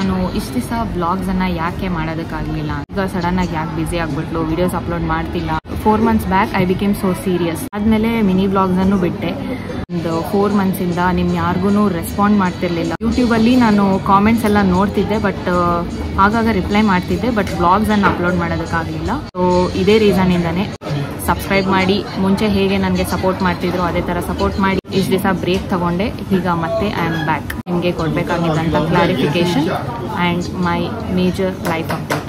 ನಾನು ಇಷ್ಟು ದಿವಸ ಬ್ಲಾಗ್ಸನ್ನು ಯಾಕೆ ಮಾಡೋದಕ್ಕಾಗಲಿಲ್ಲ, ಈಗ ಸಡನ್ನಾಗಿ ಯಾಕೆ ಬ್ಯುಸಿ ಆಗಿಬಿಟ್ಲು, ವಿಡಿಯೋಸ್ ಅಪ್ಲೋಡ್ ಮಾಡ್ತಿಲ್ಲ. 4 months back I became so serious. ಆದಮೇಲೆ ಮಿನಿ ಬ್ಲಾಗ್ಸನ್ನು ಬಿಟ್ಟೆ. ಒಂದು 4 monthಸಿಂದ ನಿಮ್ಗೆ ಯಾರಿಗೂ ರೆಸ್ಪಾಂಡ್ ಮಾಡ್ತಿರ್ಲಿಲ್ಲ. ಯೂಟ್ಯೂಬಲ್ಲಿ ನಾನು ಕಾಮೆಂಟ್ಸ್ ಎಲ್ಲ ನೋಡ್ತಿದ್ದೆ, ಬಟ್ ಆಗಾಗ ರಿಪ್ಲೈ ಮಾಡ್ತಿದ್ದೆ, ಬಟ್ ಬ್ಲಾಗ್ಸನ್ನು ಅಪ್ಲೋಡ್ ಮಾಡೋದಕ್ಕಾಗಲಿಲ್ಲ. ಸೊ ಇದೇ ರೀಸನಿಂದನೇ ಸಬ್ಸ್ಕ್ರೈಬ್ ಮಾಡಿ. ಮುಂಚೆ ಹೇಗೆ ನನಗೆ ಸಪೋರ್ಟ್ ಮಾಡ್ತಿದ್ರು ಅದೇ ಥರ ಸಪೋರ್ಟ್ ಮಾಡಿ. ಇಷ್ಟು ದಿವಸ ಬ್ರೇಕ್ ತಗೊಂಡೆ, ಈಗ ಮತ್ತೆ ಐ ಆಮ್ ಬ್ಯಾಕ್. ನಿಮಗೆ ಕೊಡಬೇಕಾಗಿದ್ದಂಥ clarification and my major life update.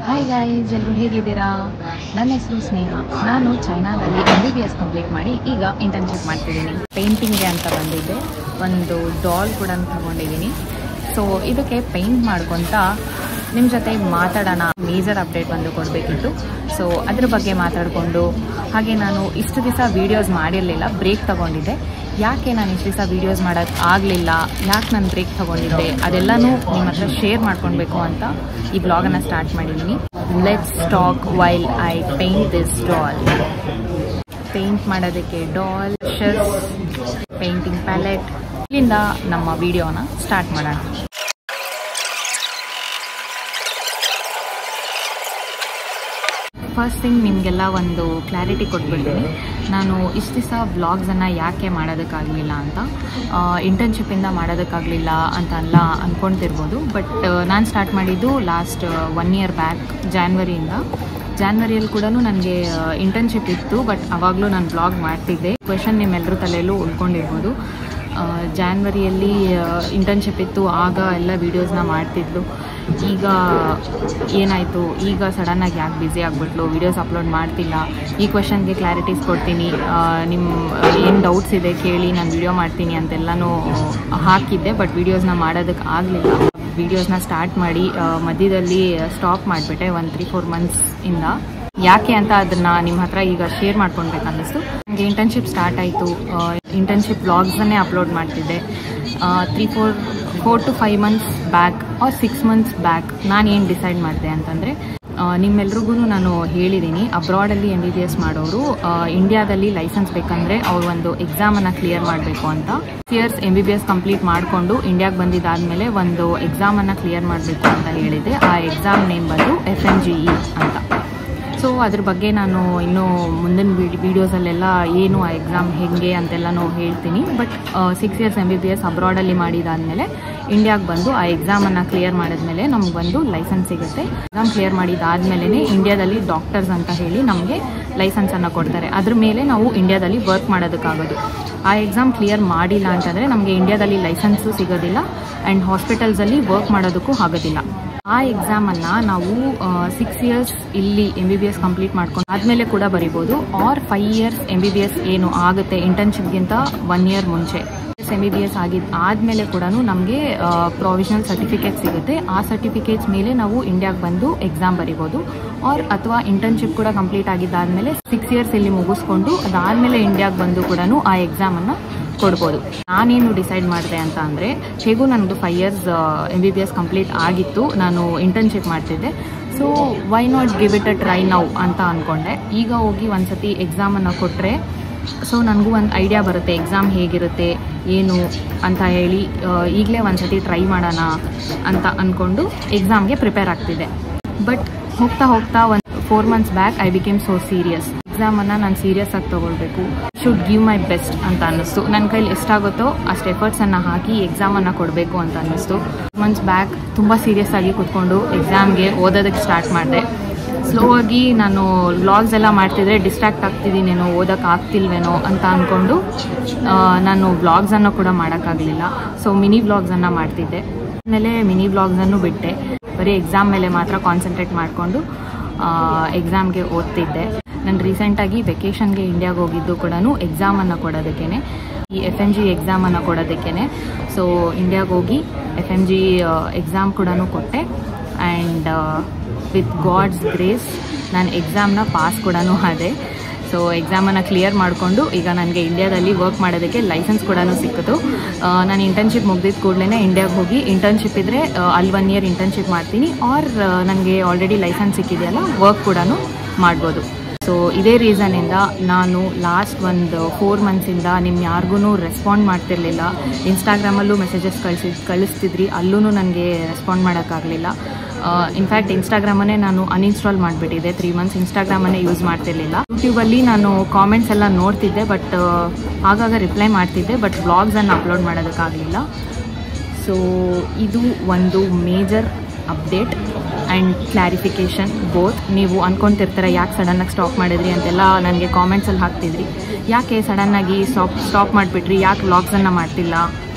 Hi guys, ಎಲ್ಲರೂ ಹೇಗಿದ್ದೀರಾ? ನನ್ನ ಹೆಸರು ಸ್ನೇಹ. ನಾನು ಚೈನಾದಲ್ಲಿ MBBS ಕಂಪ್ಲೀಟ್ ಮಾಡಿ ಈಗ ಇಂಟರ್ನ್ಶಿಪ್ ಮಾಡ್ತಿದ್ದೀನಿ. ಪೇಂಟಿಂಗ್ಗೆ ಅಂತ ಬಂದಿದ್ದೆ. ಒಂದು ಡಾಲ್ ಕೂಡ ತಗೊಂಡಿದ್ದೀನಿ. ಸೊ ಇದಕ್ಕೆ ಪೇಂಟ್ ಮಾಡ್ಕೊತ ನಿಮ್ಮ ಜೊತೆ ಮಾತಾಡೋಣ. ಮೇಜರ್ ಅಪ್ಡೇಟ್ ಒಂದು ಕೊಡಬೇಕಿತ್ತು. ಸೊ ಅದ್ರ ಬಗ್ಗೆ ಮಾತಾಡಿಕೊಂಡು, ಹಾಗೆ ನಾನು ಇಷ್ಟು ದಿವಸ ವೀಡಿಯೋಸ್ ಮಾಡಿರಲಿಲ್ಲ, ಬ್ರೇಕ್ ತಗೊಂಡಿದ್ದೆ. ಯಾಕೆ ನಾನು ಇಷ್ಟು ದಿವಸ ವೀಡಿಯೋಸ್ ಮಾಡೋಕ್ಕೆ ಆಗಲಿಲ್ಲ, ಯಾಕೆ ನಾನು ಬ್ರೇಕ್ ತಗೊಂಡಿದ್ದೆ, ಅದೆಲ್ಲನೂ ನಿಮ್ಮ ಹತ್ರ ಶೇರ್ ಮಾಡ್ಕೊಳ್ಬೇಕು ಅಂತ ಈ ಬ್ಲಾಗನ್ನು ಸ್ಟಾರ್ಟ್ ಮಾಡಿದ್ದೀನಿ. Let's talk while I paint this doll. Paint ಮಾಡೋದಕ್ಕೆ ಡಾಲ್, ಶರ್ಸ್, ಪೇಂಟಿಂಗ್ ಪ್ಯಾಲೆಟ್, ಇಲ್ಲಿಂದ ನಮ್ಮ ವಿಡಿಯೋನ ಸ್ಟಾರ್ಟ್ ಮಾಡೋಣ. ಫಸ್ಟ್ ಥಿಂಗ್ ನಿಮಗೆಲ್ಲ ಒಂದು ಕ್ಲಾರಿಟಿ ಕೊಟ್ಬಿಡ್ತೀನಿ. ನಾನು ಇಷ್ಟು ದಿವಸ ವ್ಲಾಗ್ಸನ್ನು ಯಾಕೆ ಮಾಡೋದಕ್ಕಾಗಲಿಲ್ಲ ಅಂತ, ಇಂಟರ್ನ್ಶಿಪ್ಪಿಂದ ಮಾಡೋದಕ್ಕಾಗಲಿಲ್ಲ ಅಂತ ಎಲ್ಲ ಅಂದ್ಕೊಳ್ತಿರ್ಬೋದು. ಬಟ್ ನಾನು ಸ್ಟಾರ್ಟ್ ಮಾಡಿದ್ದು ಲಾಸ್ಟ್ 1 year ಬ್ಯಾಕ್, ಜಾನ್ವರಿಯಲ್ಲಿ ಕೂಡ ನನಗೆ ಇಂಟರ್ನ್ಶಿಪ್ ಇತ್ತು. ಬಟ್ ಆವಾಗಲೂ ನಾನು ವ್ಲಾಗ್ ಮಾಡ್ತಿದ್ದೆ. ಕ್ವೆಶನ್ ನಿಮ್ಮೆಲ್ಲರೂ ತಲೆಯಲ್ಲೂ ಉಳ್ಕೊಂಡಿರ್ಬೋದು. ಜಾನ್ವರಿಯಲ್ಲಿ ಇಂಟರ್ನ್ಶಿಪ್ ಇತ್ತು, ಆಗ ಎಲ್ಲ ವೀಡಿಯೋಸ್ನ ಮಾಡ್ತಿದ್ಲು. ಈಗ ಏನಾಯಿತು, ಈಗ ಸಡನ್ನಾಗಿ ಯಾಕೆ ಬ್ಯುಸಿ ಆಗಿಬಿಟ್ಲು, ವೀಡಿಯೋಸ್ ಅಪ್ಲೋಡ್ ಮಾಡ್ತಿಲ್ಲ. ಈ ಕ್ವೆಶನ್ಗೆ ಕ್ಲಾರಿಟೀಸ್ ಕೊಡ್ತೀನಿ, ನಿಮ್ಮ ಏನು ಡೌಟ್ಸ್ ಇದೆ ಕೇಳಿ, ನಾನು ವೀಡಿಯೋ ಮಾಡ್ತೀನಿ ಅಂತೆಲ್ಲನೂ ಹಾಕಿದ್ದೆ. ಬಟ್ ವೀಡಿಯೋಸ್ನ ಮಾಡೋದಕ್ಕೆ ಆಗಲಿಲ್ಲ. ವೀಡಿಯೋಸ್ನ ಸ್ಟಾರ್ಟ್ ಮಾಡಿ ಮಧ್ಯದಲ್ಲಿ ಸ್ಟಾಪ್ ಮಾಡಿಬಿಟ್ಟೆ 1-3-4 monthsಇಂದ. ಯಾಕೆ ಅಂತ ಅದನ್ನು ನಿಮ್ಮ ಹತ್ರ ಈಗ ಶೇರ್ ಮಾಡ್ಕೊಳ್ಬೇಕನ್ನಿಸ್ತು. ನನಗೆ ಇಂಟರ್ನ್ಶಿಪ್ ಸ್ಟಾರ್ಟ್ ಆಯಿತು. ಇಂಟರ್ನ್ಶಿಪ್ ವ್ಲಾಗ್ಸನ್ನೇ ಅಪ್ಲೋಡ್ ಮಾಡ್ತಿದ್ದೆ. 4 to 5 months back or 6 months back ನಾನು ಏನು ಡಿಸೈಡ್ ಮಾಡಿದೆ ಅಂತಂದರೆ, ನಿಮ್ಮೆಲ್ರಿಗೂ ನಾನು ಹೇಳಿದ್ದೀನಿ, ಅಬ್ರಾಡಲ್ಲಿ MBBS ಮಾಡೋರು ಇಂಡಿಯಾದಲ್ಲಿ ಲೈಸೆನ್ಸ್ ಬೇಕಂದರೆ ಅವ್ರು ಒಂದು ಎಕ್ಸಾಮನ್ನು ಕ್ಲಿಯರ್ ಮಾಡಬೇಕು ಅಂತ. 6 years MBBS ಕಂಪ್ಲೀಟ್ ಮಾಡಿಕೊಂಡು ಇಂಡಿಯಾಗೆ ಬಂದಿದ್ದಾದಮೇಲೆ ಒಂದು ಎಕ್ಸಾಮನ್ನು ಕ್ಲಿಯರ್ ಮಾಡಬೇಕು ಅಂತ ಹೇಳಿದೆ. ಆ ಎಕ್ಸಾಮ್ ನೇಮ್ ಬಂದು FMGE ಅಂತ. ಸೊ ಅದ್ರ ಬಗ್ಗೆ ನಾನು ಇನ್ನೂ ಮುಂದಿನ ವೀಡಿಯೋಸಲ್ಲೆಲ್ಲ ಏನು ಆ ಎಕ್ಸಾಮ್ ಹೇಗೆ ಅಂತೆಲ್ಲನೂ ಹೇಳ್ತೀನಿ. ಬಟ್ 6 years MBBS ಅಬ್ರಾಡಲ್ಲಿ ಮಾಡಿದಾದಮೇಲೆ ಇಂಡಿಯಾಗೆ ಬಂದು ಆ ಎಕ್ಸಾಮನ್ನು ಕ್ಲಿಯರ್ ಮಾಡಿದ್ಮೇಲೆ ನಮ್ಗೆ ಬಂದು ಲೈಸೆನ್ಸ್ ಸಿಗುತ್ತೆ. ಎಕ್ಸಾಮ್ ಕ್ಲಿಯರ್ ಮಾಡಿದಾದ್ಮೇಲೆ ಇಂಡಿಯಾದಲ್ಲಿ ಡಾಕ್ಟರ್ಸ್ ಅಂತ ಹೇಳಿ ನಮಗೆ ಲೈಸೆನ್ಸನ್ನು ಕೊಡ್ತಾರೆ. ಅದ್ರ ಮೇಲೆ ನಾವು ಇಂಡಿಯಾದಲ್ಲಿ ವರ್ಕ್ ಮಾಡೋದಕ್ಕಾಗೋದು. ಆ ಎಕ್ಸಾಮ್ ಕ್ಲಿಯರ್ ಮಾಡಿಲ್ಲ ಅಂತಂದರೆ ನಮಗೆ ಇಂಡಿಯಾದಲ್ಲಿ ಲೈಸೆನ್ಸು ಸಿಗೋದಿಲ್ಲ ಆ್ಯಂಡ್ ಹಾಸ್ಪಿಟಲ್ಸಲ್ಲಿ ವರ್ಕ್ ಮಾಡೋದಕ್ಕೂ ಆಗೋದಿಲ್ಲ. ಆ ಎಕ್ಸಾಮನ್ನು ನಾವು 6 years ಇಲ್ಲಿ MBBS ಕಂಪ್ಲೀಟ್ ಮಾಡ್ಕೊಂಡು ಆದಮೇಲೆ ಕೂಡ ಬರಿಬೋದು. ಆರ್ 5 years MBBS ಏನು ಆಗುತ್ತೆ ಇಂಟರ್ನ್ಶಿಪ್ಗಿಂತ 1 year ಮುಂಚೆ MBBS ಆದಮೇಲೆ ಕೂಡ ನಮಗೆ ಪ್ರೊವಿಷನಲ್ ಸರ್ಟಿಫಿಕೇಟ್ ಸಿಗುತ್ತೆ. ಆ ಸರ್ಟಿಫಿಕೇಟ್ಸ್ ಮೇಲೆ ನಾವು ಇಂಡಿಯಾಗೆ ಬಂದು ಎಕ್ಸಾಮ್ ಬರಿಬೋದು. ಅಥವಾ ಇಂಟರ್ನ್ಶಿಪ್ ಕೂಡ ಕಂಪ್ಲೀಟ್ ಆಗಿದ್ದಾದಮೇಲೆ 6 years ಇಲ್ಲಿ ಮುಗಿಸ್ಕೊಂಡು ಅದಾದಮೇಲೆ ಇಂಡಿಯಾಗೆ ಬಂದು ಕೂಡ ಆ ಎಕ್ಸಾಮನ್ನು ಕೊಡ್ಬೋದು. ನಾನೇನು ಡಿಸೈಡ್ ಮಾಡಿದೆ ಅಂತ ಅಂದರೆ, ಹೇಗೂ ನನಗೆ 5 years MBBS ಕಂಪ್ಲೀಟ್ ಆಗಿತ್ತು, ನಾನು ಇಂಟರ್ನ್ಶಿಪ್ ಮಾಡ್ತಿದ್ದೆ. So why not give it a try now ಅಂತ ಅಂದ್ಕೊಂಡೆ. ಈಗ ಹೋಗಿ ಒಂದ್ಸತಿ ಎಕ್ಸಾಮನ್ನು ಕೊಟ್ಟರೆ ಸೊ ನನಗೂ ಒಂದು ಐಡಿಯಾ ಬರುತ್ತೆ ಎಕ್ಸಾಮ್ ಹೇಗಿರುತ್ತೆ ಏನು ಅಂತ ಹೇಳಿ. ಈಗಲೇ ಒಂದ್ಸತಿ ಟ್ರೈ ಮಾಡೋಣ ಅಂತ ಅಂದ್ಕೊಂಡು ಎಕ್ಸಾಮ್ಗೆ ಪ್ರಿಪೇರ್ ಆಗ್ತಿದ್ದೆ. ಬಟ್ ಹೋಗ್ತಾ 4 months back I became so serious. ಎಕ್ಸಾಮನ್ನು ನಾನು ಸೀರಿಯಸ್ ಆಗಿ ತೊಗೊಳ್ಬೇಕು, ಶುಡ್ ಗಿವ್ ಮೈ ಬೆಸ್ಟ್ ಅಂತ ಅನ್ನಿಸ್ತು. ನನ್ನ ಕೈಲಿ ಎಷ್ಟಾಗುತ್ತೋ ಅಷ್ಟು ಎಫರ್ಟ್ಸನ್ನು ಹಾಕಿ ಎಕ್ಸಾಮನ್ನು ಕೊಡಬೇಕು ಅಂತ ಅನ್ನಿಸ್ತು. ಮಂತ್ಸ್ ಬ್ಯಾಕ್ ತುಂಬ ಸೀರಿಯಸ್ ಆಗಿ ಕೂತ್ಕೊಂಡು ಎಕ್ಸಾಮ್ಗೆ ಓದೋದಕ್ಕೆ ಸ್ಟಾರ್ಟ್ ಮಾಡಿದೆ. ಸ್ಲೋ ಆಗಿ ನಾನು ವ್ಲಾಗ್ಸ್ ಎಲ್ಲ ಮಾಡ್ತಿದ್ರೆ ಡಿಸ್ಟ್ರಾಕ್ಟ್ ಆಗ್ತಿದ್ದೀನೇನೋ, ಓದೋಕ್ಕೆ ಆಗ್ತಿಲ್ವೇನೋ ಅಂತ ಅಂದ್ಕೊಂಡು ನಾನು ವ್ಲಾಗ್ಸನ್ನು ಕೂಡ ಮಾಡೋಕ್ಕಾಗಲಿಲ್ಲ. ಸೊ ಮಿನಿ ವ್ಲಾಗ್ಸನ್ನು ಮಾಡ್ತಿದ್ದೆ. ಆಮೇಲೆ ಮಿನಿ ವ್ಲಾಗ್ಸನ್ನು ಬಿಟ್ಟೆ. ಬರೀ ಎಕ್ಸಾಮ್ ಮೇಲೆ ಮಾತ್ರ ಕಾನ್ಸಂಟ್ರೇಟ್ ಮಾಡಿಕೊಂಡು ಎಕ್ಸಾಮ್ಗೆ ಓದ್ತಿದ್ದೆ. ನಾನು ರೀಸೆಂಟಾಗಿ ವೆಕೇಷನ್ಗೆ ಇಂಡಿಯಾಗೆ ಹೋಗಿದ್ದು ಕೂಡ ಎಕ್ಸಾಮನ್ನು ಕೊಡೋದಕ್ಕೇ, ಈ FMG ಎಕ್ಸಾಮನ್ನು ಕೊಡೋದಕ್ಕೇ. ಸೊ ಇಂಡಿಯಾಗೆ ಹೋಗಿ FMG ಎಕ್ಸಾಮ್ ಕೂಡ ಕೊಟ್ಟೆ. ಆ್ಯಂಡ್ ವಿತ್ ಗಾಡ್ಸ್ ಗ್ರೇಸ್ ನಾನು ಎಕ್ಸಾಮ್ನ ಪಾಸ್ ಕೂಡ ಆದೆ. ಸೊ ಎಕ್ಸಾಮನ್ನು ಕ್ಲಿಯರ್ ಮಾಡಿಕೊಂಡು ಈಗ ನನಗೆ ಇಂಡಿಯಾದಲ್ಲಿ ವರ್ಕ್ ಮಾಡೋದಕ್ಕೆ ಲೈಸೆನ್ಸ್ ಕೂಡ ಸಿಕ್ಕಿತು. ನಾನು ಇಂಟರ್ನ್ಶಿಪ್ ಮುಗಿದಿದ್ದ ಕೂಡಲೇ ಇಂಡಿಯಾಗೆ ಹೋಗಿ ಇಂಟರ್ನ್ಶಿಪ್ ಇದ್ದರೆ ಅಲ್ಲಿ 1 ಇಯರ್ ಇಂಟರ್ನ್ಶಿಪ್ ಮಾಡ್ತೀನಿ, ಆರ್ ನನಗೆ ಆಲ್ರೆಡಿ ಲೈಸೆನ್ಸ್ ಸಿಕ್ಕಿದೆಯಲ್ಲ ವರ್ಕ್ ಕೂಡ ಮಾಡ್ಬೋದು. ಸೊ ಇದೇ ರೀಸನಿಂದ ನಾನು ಲಾಸ್ಟ್ ಒಂದು 4 ಮಂತ್ಸಿಂದ ನಿಮ್ಮ ಯಾರಿಗೂ ರೆಸ್ಪಾಂಡ್ ಮಾಡ್ತಿರ್ಲಿಲ್ಲ. ಇನ್ಸ್ಟಾಗ್ರಾಮಲ್ಲೂ ಮೆಸೇಜಸ್ ಕಳಿಸ್ತಿದ್ರಿ, ಅಲ್ಲೂ ನನಗೆ ರೆಸ್ಪಾಂಡ್ ಮಾಡೋಕ್ಕಾಗಲಿಲ್ಲ. ಇನ್ಫ್ಯಾಕ್ಟ್ ಇನ್ಸ್ಟಾಗ್ರಾಮನ್ನೇ ನಾನು ಅನ್ಇನ್ಸ್ಟಾಲ್ ಮಾಡಿಬಿಟ್ಟಿದ್ದೆ. 3 ಮಂತ್ಸ್ ಇನ್ಸ್ಟಾಗ್ರಾಮನ್ನೇ ಯೂಸ್ ಮಾಡ್ತಿರ್ಲಿಲ್ಲ. ಯೂಟ್ಯೂಬಲ್ಲಿ ನಾನು ಕಾಮೆಂಟ್ಸ್ ಎಲ್ಲ ನೋಡ್ತಿದ್ದೆ, ಬಟ್ ಆಗಾಗ ರಿಪ್ಲೈ ಮಾಡ್ತಿದ್ದೆ, ಬಟ್ ವ್ಲಾಗ್ಸನ್ನು ಅಪ್ಲೋಡ್ ಮಾಡೋದಕ್ಕಾಗಲಿಲ್ಲ. ಸೊ ಇದು ಒಂದು major update and clarification both. ನೀವು ಅಂದ್ಕೊತಿರ್ತಾರೆ ಯಾಕೆ ಸಡನ್ನಾಗಿ ಸ್ಟಾಪ್ ಮಾಡಿದ್ರಿ ಅಂತೆಲ್ಲ ನನಗೆ ಕಾಮೆಂಟ್ಸಲ್ಲಿ ಹಾಕ್ತಿದ್ರಿ. ಯಾಕೆ ಸಡನ್ನಾಗಿ ಸ್ಟಾಪ್ ಮಾಡಿಬಿಟ್ರಿ, ಯಾಕೆ ವ್ಲಾಗ್ಸನ್ನು ಮಾಡ್ತಿಲ್ಲ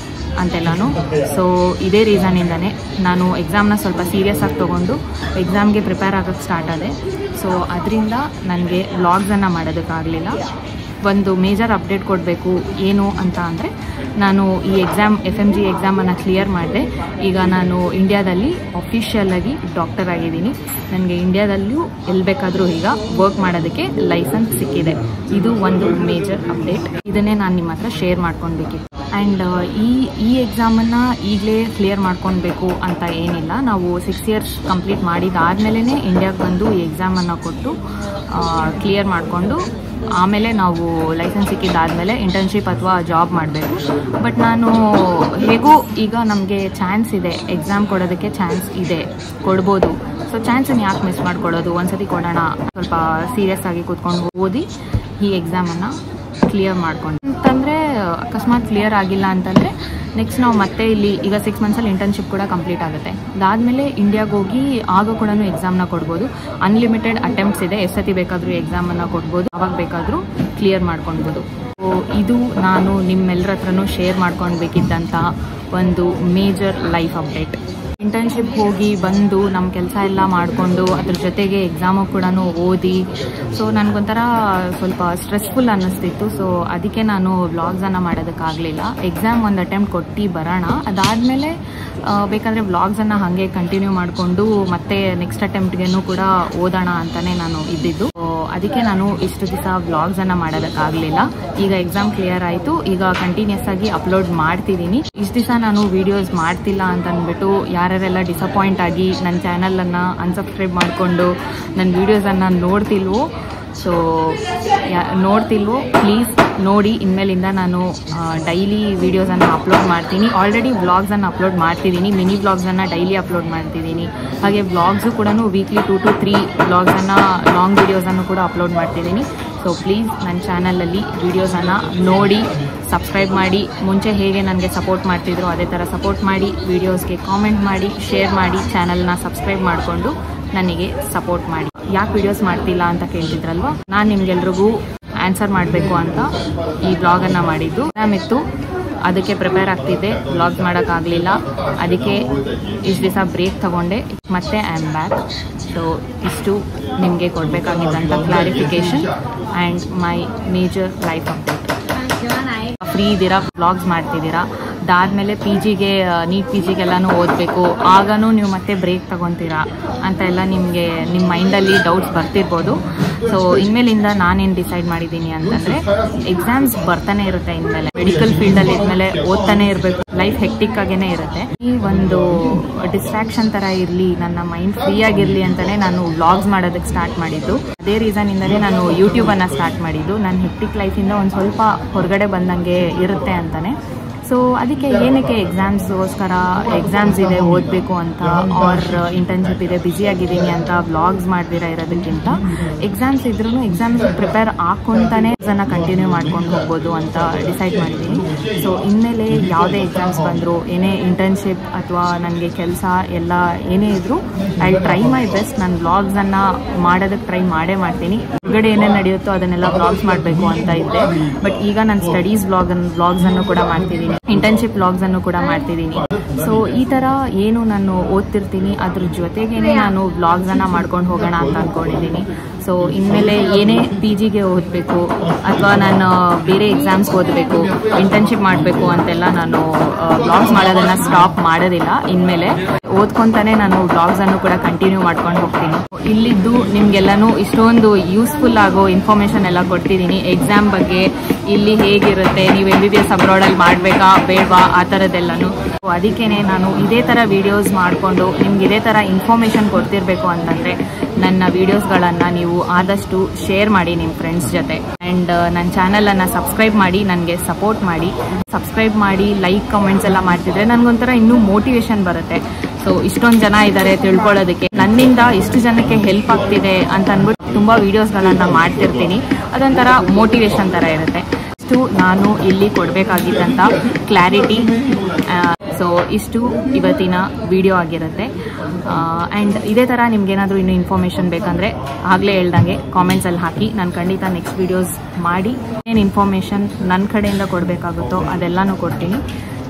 ಅಂತೆಲ್ಲನೂ. ಸೊ ಇದೇ ರೀಸನಿಂದನೇ ನಾನು ಎಕ್ಸಾಮ್ನ ಸ್ವಲ್ಪ ಸೀರಿಯಸ್ ಆಗಿ ತೊಗೊಂಡು ಎಕ್ಸಾಮ್ಗೆ ಪ್ರಿಪೇರ್ ಆಗೋಕ್ಕೆ ಸ್ಟಾರ್ಟ್ ಆದೆ. ಸೊ ಅದರಿಂದ ನನಗೆ ವ್ಲಾಗ್ಸನ್ನು ಮಾಡೋದಕ್ಕಾಗಲಿಲ್ಲ. ಒಂದು ಮೇಜರ್ ಅಪ್ಡೇಟ್ ಕೊಡಬೇಕು ಏನು ಅಂತ ಅಂದರೆ, ನಾನು ಈ ಎಕ್ಸಾಮ್ FMG ಎಕ್ಸಾಮನ್ನು ಕ್ಲಿಯರ್ ಮಾಡಿದೆ. ಈಗ ನಾನು ಇಂಡಿಯಾದಲ್ಲಿ ಅಫಿಷಿಯಲಾಗಿ ಡಾಕ್ಟರ್ ಆಗಿದ್ದೀನಿ. ನನಗೆ ಇಂಡಿಯಾದಲ್ಲೂ ಎಲ್ಲಿ ಬೇಕಾದರೂ ಈಗ ವರ್ಕ್ ಮಾಡೋದಕ್ಕೆ ಲೈಸೆನ್ಸ್ ಸಿಕ್ಕಿದೆ. ಇದು ಒಂದು ಮೇಜರ್ ಅಪ್ಡೇಟ್. ಇದನ್ನೇ ನಾನು ನಿಮ್ಮ ಹತ್ರ ಶೇರ್ ಮಾಡ್ಕೊಳ್ಬೇಕಿತ್ತು. ಆ್ಯಂಡ್ ಈ ಎಕ್ಸಾಮನ್ನು ಈಗಲೇ ಕ್ಲಿಯರ್ ಮಾಡ್ಕೊಳ್ಬೇಕು ಅಂತ ಏನಿಲ್ಲ. ನಾವು 6 ಇಯರ್ಸ್ ಕಂಪ್ಲೀಟ್ ಮಾಡಿದಾದ್ಮೇಲೆ ಇಂಡಿಯಾಗೆ ಬಂದು ಈ ಎಕ್ಸಾಮನ್ನು ಕೊಟ್ಟು ಕ್ಲಿಯರ್ ಮಾಡಿಕೊಂಡು ಆಮೇಲೆ ನಾವು ಲೈಸೆನ್ಸ್ ಸಿಕ್ಕಿದ್ದಾದಮೇಲೆ ಇಂಟರ್ನ್ಶಿಪ್ ಅಥವಾ ಜಾಬ್ ಮಾಡಬೇಕು. ಬಟ್ ನಾನು ಹೇಗೂ ಈಗ ನಮಗೆ ಚಾನ್ಸ್ ಇದೆ, ಎಕ್ಸಾಮ್ ಕೊಡೋದಕ್ಕೆ ಚಾನ್ಸ್ ಇದೆ, ಕೊಡ್ಬೋದು. ಸೊ ಚಾನ್ಸನ್ನು ಯಾಕೆ ಮಿಸ್ ಮಾಡ್ಕೊಳ್ಳೋದು, ಒಂದ್ಸತಿ ಕೊಡೋಣ, ಸ್ವಲ್ಪ ಸೀರಿಯಸ್ ಆಗಿ ಕೂತ್ಕೊಂಡು ಓದಿ ಈ ಎಕ್ಸಾಮನ್ನು ಕ್ಲಿಯರ್ ಮಾಡ್ಕೊಂಡು. ಅಂತಂದರೆ ಅಕಸ್ಮಾತ್ ಕ್ಲಿಯರ್ ಆಗಿಲ್ಲ ಅಂತಂದರೆ ನೆಕ್ಸ್ಟ್ ನಾವು ಮತ್ತೆ ಇಲ್ಲಿ ಈಗ 6 ಮಂತ್ಸಲ್ಲಿ ಇಂಟರ್ನ್ಶಿಪ್ ಕೂಡ ಕಂಪ್ಲೀಟ್ ಆಗುತ್ತೆ. ಅದಾದಮೇಲೆ ಇಂಡಿಯಾಗೆ ಹೋಗಿ ಆಗ ಕೂಡ ಎಕ್ಸಾಮ್ನ ಕೊಡ್ಬೋದು. ಅನ್ಲಿಮಿಟೆಡ್ ಅಟೆಂಪ್ಟ್ಸ್ ಇದೆ, ಎಷ್ಟು ಸತಿ ಬೇಕಾದರೂ ಎಕ್ಸಾಮನ್ನು ಕೊಡ್ಬೋದು, ಆವಾಗ ಬೇಕಾದರೂ ಕ್ಲಿಯರ್ ಮಾಡ್ಕೊಳ್ಬೋದು. ಸೊ ಇದು ನಾನು ನಿಮ್ಮೆಲ್ಲರ ಹತ್ರನೂ ಶೇರ್ ಮಾಡ್ಕೊಳ್ಬೇಕಿದ್ದಂಥ ಒಂದು ಮೇಜರ್ ಲೈಫ್ ಅಪ್ಡೇಟ್. ಇಂಟರ್ನ್ಶಿಪ್ ಹೋಗಿ ಬಂದು ನಮ್ಮ ಕೆಲಸ ಎಲ್ಲ ಮಾಡಿಕೊಂಡು ಅದ್ರ ಜೊತೆಗೆ ಎಕ್ಸಾಮು ಕೂಡ ಓದಿ, ಸೊ ನನಗೊಂಥರ ಸ್ವಲ್ಪ ಸ್ಟ್ರೆಸ್ಫುಲ್ ಅನ್ನಿಸ್ತಿತ್ತು. ಸೊ ಅದಕ್ಕೆ ನಾನು ವ್ಲಾಗ್ಸನ್ನು ಮಾಡೋದಕ್ಕಾಗಲಿಲ್ಲ. ಎಕ್ಸಾಮ್ ಒಂದು ಅಟೆಂಪ್ಟ್ ಕೊಟ್ಟು ಬರೋಣ, ಅದಾದಮೇಲೆ ಬೇಕಾದರೆ ವ್ಲಾಗ್ಸನ್ನು ಹಾಗೆ ಕಂಟಿನ್ಯೂ ಮಾಡಿಕೊಂಡು ಮತ್ತೆ ನೆಕ್ಸ್ಟ್ ಅಟೆಂಪ್ಟ್ಗೂ ಕೂಡ ಓದೋಣ ಅಂತಲೇ ನಾನು ಇದ್ದಿದ್ದು. ಅದಕ್ಕೆ ನಾನು ಇಷ್ಟು ದಿವಸ ವ್ಲಾಗ್ಸನ್ನು ಮಾಡೋದಕ್ಕಾಗಲಿಲ್ಲ. ಈಗ ಎಕ್ಸಾಮ್ ಕ್ಲಿಯರ್ ಆಯಿತು, ಈಗ ಕಂಟಿನ್ಯೂಸ್ ಆಗಿ ಅಪ್ಲೋಡ್ ಮಾಡ್ತಿದ್ದೀನಿ. ಇಷ್ಟು ದಿವಸ ನಾನು ವೀಡಿಯೋಸ್ ಮಾಡ್ತಿಲ್ಲ ಅಂತ ಅಂದ್ಬಿಟ್ಟು ಯಾರ್ಯಾರೆಲ್ಲ ಡಿಸಪಾಯಿಂಟ್ ಆಗಿ ನನ್ನ ಚಾನಲನ್ನು ಅನ್ಸಬ್ಸ್ಕ್ರೈಬ್ ಮಾಡಿಕೊಂಡು ನನ್ನ ವೀಡಿಯೋಸನ್ನು ನೋಡ್ತಿಲ್ವೋ ಪ್ಲೀಸ್ ನೋಡಿ. ಇನ್ಮೇಲಿಂದ ನಾನು ಡೈಲಿ ವೀಡಿಯೋಸನ್ನು ಅಪ್ಲೋಡ್ ಮಾಡ್ತೀನಿ. ಆಲ್ರೆಡಿ ವ್ಲಾಗ್ಸನ್ನು ಅಪ್ಲೋಡ್ ಮಾಡ್ತಿದ್ದೀನಿ, ಮಿನಿ ವ್ಲಾಗ್ಸನ್ನು ಡೈಲಿ ಅಪ್ಲೋಡ್ ಮಾಡ್ತಿದ್ದೀನಿ. ಹಾಗೆ ವ್ಲಾಗ್ಸು ಕೂಡ ವೀಕ್ಲಿ 2 to 3 ವ್ಲಾಗ್ಸನ್ನು, ಲಾಂಗ್ ವೀಡಿಯೋಸನ್ನು ಕೂಡ ಅಪ್ಲೋಡ್ ಮಾಡ್ತಿದ್ದೀನಿ. ಸೊ ಪ್ಲೀಸ್ ನನ್ನ ಚಾನಲಲ್ಲಿ ವೀಡಿಯೋಸನ್ನು ನೋಡಿ ಸಬ್ಸ್ಕ್ರೈಬ್ ಮಾಡಿ. ಮುಂಚೆ ಹೇಗೆ ನನಗೆ ಸಪೋರ್ಟ್ ಮಾಡ್ತಿದ್ರು ಅದೇ ಥರ ಸಪೋರ್ಟ್ ಮಾಡಿ, ವೀಡಿಯೋಸ್ಗೆ ಕಾಮೆಂಟ್ ಮಾಡಿ, ಶೇರ್ ಮಾಡಿ, ಚಾನಲ್ನ ಸಬ್ಸ್ಕ್ರೈಬ್ ಮಾಡಿಕೊಂಡು ನನಗೆ ಸಪೋರ್ಟ್ ಮಾಡಿ. ಯಾಕೆ ವೀಡಿಯೋಸ್ ಮಾಡ್ತಿಲ್ಲ ಅಂತ ಕೇಳ್ತಿದ್ರಲ್ವ, ನಾನು ನಿಮ್ಗೆಲ್ರಿಗೂ ಆನ್ಸರ್ ಮಾಡಬೇಕು ಅಂತ ಈ ಬ್ಲಾಗನ್ನು ಮಾಡಿದ್ದು. ಇತ್ತು, ಅದಕ್ಕೆ ಪ್ರಿಪೇರ್ ಆಗ್ತಿದ್ದೆ, ವ್ಲಾಗ್ ಮಾಡೋಕ್ಕಾಗಲಿಲ್ಲ. ಅದಕ್ಕೆ ಇಷ್ಟು ದಿವಸ ಬ್ರೇಕ್ ತಗೊಂಡೆ, ಮತ್ತೆ ಐ ಆಮ್ ಬ್ಯಾಕ್. ಸೊ ಇಷ್ಟು ನಿಮಗೆ ಕೊಡಬೇಕಾಗಿದ್ದಂಥ clarification and my major life update. Free ಇದ್ದೀರಾ, ವ್ಲಾಗ್ಸ್ ಮಾಡ್ತಿದ್ದೀರಾ, ಅದಾದಮೇಲೆ PGಗೆ ನೀಟ್ PGಗೆಲ್ಲನೂ ಓದಬೇಕು, ಆಗನೂ ನೀವು ಮತ್ತೆ ಬ್ರೇಕ್ ತಗೊತೀರಾ ಅಂತ ಎಲ್ಲ ನಿಮಗೆ ನಿಮ್ಮ ಮೈಂಡಲ್ಲಿ ಡೌಟ್ಸ್ ಬರ್ತಿರ್ಬೋದು. ಸೊ ಇನ್ಮೇಲಿಂದ ನಾನೇನು ಡಿಸೈಡ್ ಮಾಡಿದ್ದೀನಿ ಅಂತಂದರೆ, ಎಕ್ಸಾಮ್ಸ್ ಬರ್ತಾನೆ ಇರುತ್ತೆ ಇನ್ಮೇಲೆ, ಮೆಡಿಕಲ್ ಫೀಲ್ಡಲ್ಲಿ ಇದ್ಮೇಲೆ ಓದ್ತಾನೆ ಇರಬೇಕು, ಲೈಫ್ ಹೆಕ್ಟಿಕ್ ಆಗೇ ಇರುತ್ತೆ. ಈ ಒಂದು ಡಿಸ್ಟ್ರಾಕ್ಷನ್ ಥರ ಇರಲಿ, ನನ್ನ ಮೈಂಡ್ ಫ್ರೀ ಆಗಿರಲಿ ಅಂತಲೇ ನಾನು ವ್ಲಾಗ್ಸ್ ಮಾಡೋದಕ್ಕೆ ಸ್ಟಾರ್ಟ್ ಮಾಡಿದ್ದು. ಅದೇ ರೀಸನಿಂದಲೇ ನಾನು ಯೂಟ್ಯೂಬನ್ನು ಸ್ಟಾರ್ಟ್ ಮಾಡಿದ್ದು. ನನ್ನ ಹೆಕ್ಟಿಕ್ ಲೈಫಿಂದ ಒಂದು ಸ್ವಲ್ಪ ಹೊರಗಡೆ ಬಂದಂಗೆ ಇರುತ್ತೆ ಅಂತಲೇ. ಸೊ ಅದಕ್ಕೆ ಏನಕ್ಕೆ ಎಕ್ಸಾಮ್ಸ್ ಇದೆ ಓದಬೇಕು ಅಂತ, ಆರ್ ಇಂಟರ್ನ್ಶಿಪ್ ಇದೆ ಬ್ಯುಸಿಯಾಗಿದ್ದೀನಿ ಅಂತ ವ್ಲಾಗ್ಸ್ ಮಾಡ್ದಿರಾ ಇರೋದಕ್ಕಿಂತ, ಎಕ್ಸಾಮ್ಸ್ ಇದ್ರೂ ಎಕ್ಸಾಮ್ಸ್ ಪ್ರಿಪೇರ್ ಹಾಕ್ಕೊಂತಾನೆ ಅದನ್ನು ಕಂಟಿನ್ಯೂ ಮಾಡ್ಕೊಂಡು ಹೋಗ್ಬೋದು ಅಂತ ಡಿಸೈಡ್ ಮಾಡಿದ್ದೀನಿ. ಸೊ ಇನ್ಮೇಲೆ ಯಾವುದೇ ಎಕ್ಸಾಮ್ಸ್ ಬಂದರೂ, ಏನೇ ಇಂಟರ್ನ್ಶಿಪ್ ಅಥವಾ ನನಗೆ ಕೆಲಸ ಎಲ್ಲ ಏನೇ ಇದ್ದರೂ, ಐ ಟ್ರೈ ಮೈ ಬೆಸ್ಟ್. ನಾನು ವ್ಲಾಗ್ಸನ್ನು ಮಾಡೋದಕ್ಕೆ ಟ್ರೈ ಮಾಡ್ತೀನಿ. ಹೊರಗಡೆ ಏನೇನು ನಡೆಯುತ್ತೋ ಅದನ್ನೆಲ್ಲ ವ್ಲಾಗ್ಸ್ ಮಾಡಬೇಕು ಅಂತ ಇದ್ದೆ. ಬಟ್ ಈಗ ನಾನು ಸ್ಟಡೀಸ್ ವ್ಲಾಗ್ಸನ್ನು ಕೂಡ ಮಾಡ್ತಿದ್ದೀನಿ, ಇಂಟರ್ನ್ಶಿಪ್ ವ್ಲಾಗ್ಸನ್ನು ಕೂಡ ಮಾಡ್ತಿದ್ದೀನಿ. ಸೊ ಈ ಥರ ಏನು ನಾನು ಓದ್ತಿರ್ತೀನಿ ಅದ್ರ ಜೊತೆಗೇನೆ ನಾನು ವ್ಲಾಗ್ಸನ್ನು ಮಾಡ್ಕೊಂಡು ಹೋಗೋಣ ಅಂತ ಅಂದ್ಕೊಂಡಿದ್ದೀನಿ. ಸೊ ಇನ್ಮೇಲೆ ಏನೇ PGಗೆ ಓದಬೇಕು ಅಥವಾ ನಾನು ಬೇರೆ ಎಕ್ಸಾಮ್ಸ್ ಓದಬೇಕು, ಇಂಟರ್ನ್ಶಿಪ್ ಮಾಡಬೇಕು ಅಂತೆಲ್ಲ ನಾನು ವ್ಲಾಗ್ಸ್ ಮಾಡೋದನ್ನು ಸ್ಟಾಪ್ ಮಾಡೋದಿಲ್ಲ. ಇನ್ಮೇಲೆ ಓದ್ಕೊತಾನೆ ನಾನು ವ್ಲಾಗ್ಸನ್ನು ಕೂಡ ಕಂಟಿನ್ಯೂ ಮಾಡ್ಕೊಂಡು ಹೋಗ್ತೀನಿ. ಇಲ್ಲಿದ್ದು ನಿಮಗೆಲ್ಲನೂ ಇಷ್ಟೊಂದು ಯೂಸ್ಫುಲ್ ಆಗೋ ಇನ್ಫಾರ್ಮೇಷನ್ ಎಲ್ಲ ಕೊಡ್ತಿದ್ದೀನಿ. ಎಕ್ಸಾಮ್ ಬಗ್ಗೆ, ಇಲ್ಲಿ ಹೇಗಿರುತ್ತೆ, ನೀವು MBBS ಅಬ್ರಾಡಲ್ಲಿ ಮಾಡಬೇಕಾ ಬೇಡವಾ, ಆ ಥರದ್ದೆಲ್ಲನೂ. ಅದಕ್ಕೇ ನಾನು ಇದೇ ಥರ ವೀಡಿಯೋಸ್ ಮಾಡಿಕೊಂಡು ನಿಮ್ಗೆ ಇದೇ ಥರ ಇನ್ಫಾರ್ಮೇಷನ್ ಕೊಡ್ತಿರ್ಬೇಕು ಅಂತಂದರೆ ನನ್ನ ವೀಡಿಯೋಸ್ಗಳನ್ನು ನೀವು ಆದಷ್ಟು ಶೇರ್ ಮಾಡಿ ನಿಮ್ಮ ಫ್ರೆಂಡ್ಸ್ ಜೊತೆ. ಆ್ಯಂಡ್ ನನ್ನ ಚಾನಲನ್ನು ಸಬ್ಸ್ಕ್ರೈಬ್ ಮಾಡಿ, ನನಗೆ ಸಪೋರ್ಟ್ ಮಾಡಿ. ಸಬ್ಸ್ಕ್ರೈಬ್ ಮಾಡಿ, ಲೈಕ್, ಕಮೆಂಟ್ಸ್ ಎಲ್ಲ ಮಾಡ್ತಿದ್ರೆ ನನಗೊಂಥರ ಇನ್ನೂ ಮೋಟಿವೇಶನ್ ಬರುತ್ತೆ. ಸೊ ಇಷ್ಟೊಂದು ಜನ ಇದ್ದಾರೆ ತಿಳ್ಕೊಳ್ಳೋದಕ್ಕೆ, ನನ್ನಿಂದ ಇಷ್ಟು ಜನಕ್ಕೆ ಹೆಲ್ಪ್ ಆಗ್ತಿದೆ ಅಂತ ಅಂದ್ಬಿಟ್ಟು ತುಂಬ ವೀಡಿಯೋಸ್ಗಳನ್ನು ಮಾಡ್ತಿರ್ತೀನಿ. ಅದೊಂಥರ ಮೋಟಿವೇಶನ್ ಥರ ಇರುತ್ತೆ. ಇಷ್ಟು ನಾನು ಇಲ್ಲಿ ಕೊಡಬೇಕಾಗಿದ್ದಂಥ ಕ್ಲಾರಿಟಿ. ಸೊ ಇಷ್ಟು ಇವತ್ತಿನ ವಿಡಿಯೋ ಆಗಿರುತ್ತೆ. ಆ್ಯಂಡ್ ಇದೇ ಥರ ನಿಮ್ಗೇನಾದರೂ ಇನ್ನೂ ಇನ್ಫಾರ್ಮೇಷನ್ ಬೇಕಂದರೆ ಆಗಲೇ ಹೇಳ್ದಂಗೆ ಕಾಮೆಂಟ್ಸಲ್ಲಿ ಹಾಕಿ. ನಾನು ಖಂಡಿತ ನೆಕ್ಸ್ಟ್ ವೀಡಿಯೋಸ್ ಮಾಡಿ ಏನು ಇನ್ಫಾರ್ಮೇಷನ್ ನನ್ನ ಕಡೆಯಿಂದ ಕೊಡಬೇಕಾಗುತ್ತೋ ಅದೆಲ್ಲನೂ ಕೊಡ್ತೀನಿ.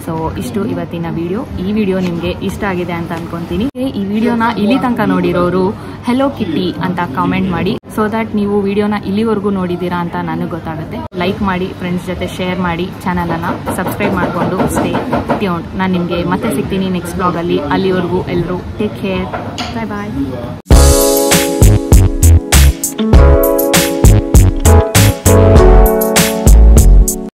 ಸೊ ಇಷ್ಟು ಇವತ್ತಿನ ವಿಡಿಯೋ. ಈ ವಿಡಿಯೋ ನಿಮಗೆ ಇಷ್ಟ ಆಗಿದೆ ಅಂತ ಅನ್ಕೊತೀನಿ. ಈ ವಿಡಿಯೋನ ಇಲ್ಲಿ ತನಕ ನೋಡಿರೋರು ಹೆಲೋ ಕಿಟ್ಟಿ ಅಂತ ಕಾಮೆಂಟ್ ಮಾಡಿ, ಸೊ ದ್ಯಾಟ್ ನೀವು ವಿಡಿಯೋನ ಇಲ್ಲಿವರೆಗೂ ನೋಡಿದ್ದೀರಾ ಅಂತ ನನಗೆ ಗೊತ್ತಾಗುತ್ತೆ. ಲೈಕ್ ಮಾಡಿ, ಫ್ರೆಂಡ್ಸ್ ಜೊತೆ ಶೇರ್ ಮಾಡಿ, ಚಾನಲನ್ನು ಸಬ್ಸ್ಕ್ರೈಬ್ ಮಾಡಿಕೊಂಡು ಸ್ಟೇ ಟ್ಯೂನ್ಡ್. ನಾನು ನಿಮಗೆ ಮತ್ತೆ ಸಿಗ್ತೀನಿ ನೆಕ್ಸ್ಟ್ ಬ್ಲಾಗಲ್ಲಿ. ಅಲ್ಲಿವರೆಗೂ ಎಲ್ಲರೂ ಟೇಕ್ ಕೇರ್, ಬಾಯ್ ಬಾಯ್.